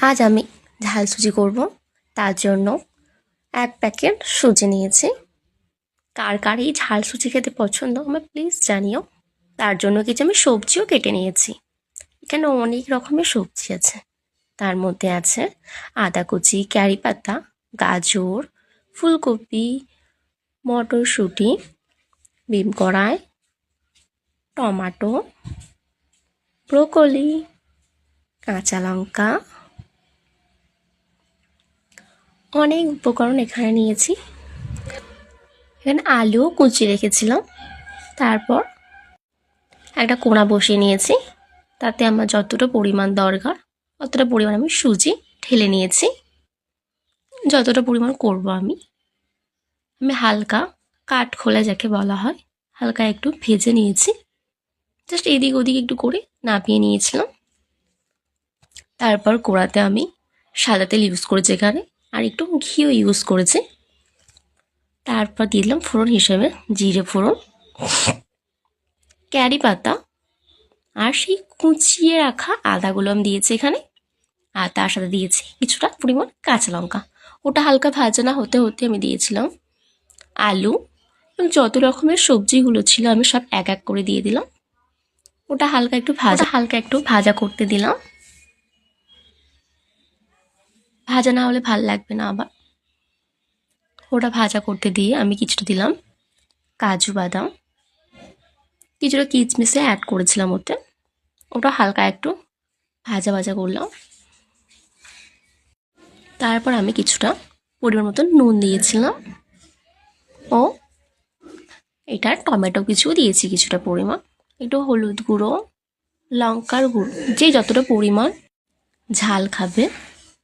আজ আমি ঝাল সুজি করব। তার জন্য 1 প্যাকেট সুজি নিয়েছি। কার কার এই ঝাল সুজি খেতে পছন্দ আমায় প্লিজ জানিও। তার জন্য কিছু আমি সবজিও কেটে নিয়েছি। এখানে অনেক রকমের সবজি আছে। তার মধ্যে আছে আদা কুচি, কারি পাতা, গাজর, ফুলকপি, মটরশুঁটি, বিম কড়াই, টমাটো, ব্রোকলি, কাঁচা লঙ্কা, অনেক উপকরণ এখানে নিয়েছি। এখানে আলুও কুচিয়ে রেখেছিলাম। তারপর একটা কোড়া বসিয়ে নিয়েছি, তাতে আমার যতটা পরিমাণ দরকার অতটা পরিমাণ আমি সুজি ঢেলে নিয়েছি। যতটা পরিমাণ করব আমি হালকা কাঠ খোলা যাকে বলা হয়, হালকা একটু ভেজে নিয়েছি। জাস্ট এদিক ওদিক একটু করে নাপিয়ে নিয়েছিলাম। তারপর কোড়াতে আমি সাদা তেল ইউজ করেছি এখানে, আর একটু ঘিও ইউজ করেছি। তারপর দিয়ে দিলাম ফোড়ন হিসেবে জিরে ফোড়ন, কারি পাতা, আর সেই কুচিয়ে রাখা আদাগুলো আমি দিয়েছি এখানে। আর তার সাথে দিয়েছি কিছুটা পরিমাণ কাঁচা লঙ্কা। ওটা হালকা ভাজা না হতে হতে আমি দিয়েছিলাম আলু, এবং যত রকমের সবজিগুলো ছিল আমি সব এক এক করে দিয়ে দিলাম। ওটা হালকা একটু ভাজা করতে দিলাম। ভাজা না হলে ভাল লাগবে না আবার। ওটা ভাজা করতে দিয়ে আমি কিছুটা দিলাম কাজু বাদাম, কিছুটা কিচমিচে অ্যাড করেছিলাম ওতে। ওটা হালকা একটু ভাজা ভাজা করলাম। তারপর আমি কিছুটা পরিমাণ মতন নুন দিয়েছিলাম, ও এটা টমেটো কিছুও দিয়েছি কিছুটা পরিমাণ, একটু হলুদ গুঁড়ো, লঙ্কার গুঁড়ো, যে যতটা পরিমাণ ঝাল খাবে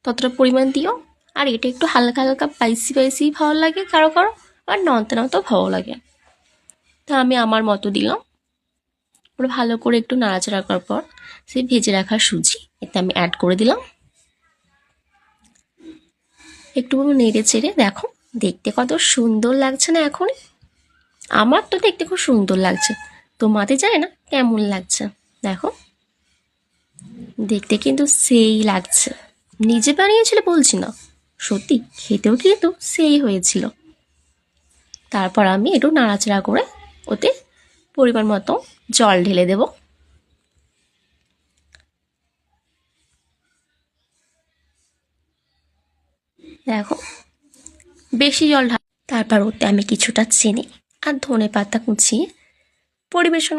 ততটা পরিমাণ দিও। আর এটা একটু হালকা হালকা স্পাইসি ভালো লাগে কারো কারো, আর ননতে নতেও ভালো লাগে। তা আমি আমার মতো দিলাম। ওটা ভালো করে একটু নাড়াচাড়া করার পর সেই ভেজে রাখা সুজি এতে আমি অ্যাড করে দিলাম। একটু নেড়ে চেড়ে দেখো, দেখতে কত সুন্দর লাগছে না এখন? আমার তো দেখতে খুব সুন্দর লাগছে, তোমাদের জানি না কেমন লাগছে। দেখো, দেখতে কিন্তু সেই লাগছে। নিজে বানিয়েছিলে বলছি না, সত্যি খেতেও কিন্তু সেই হয়েছিল। তারপর আমি একটু নাড়াচাড়া করে ওতে পরিমাণ মতো জল ঢেলে দেব। দেখো, বেশি জল তারপর ওতে আমি কিছুটা চিনি আর ধনে পাতা কুচিয়ে পরিবেশন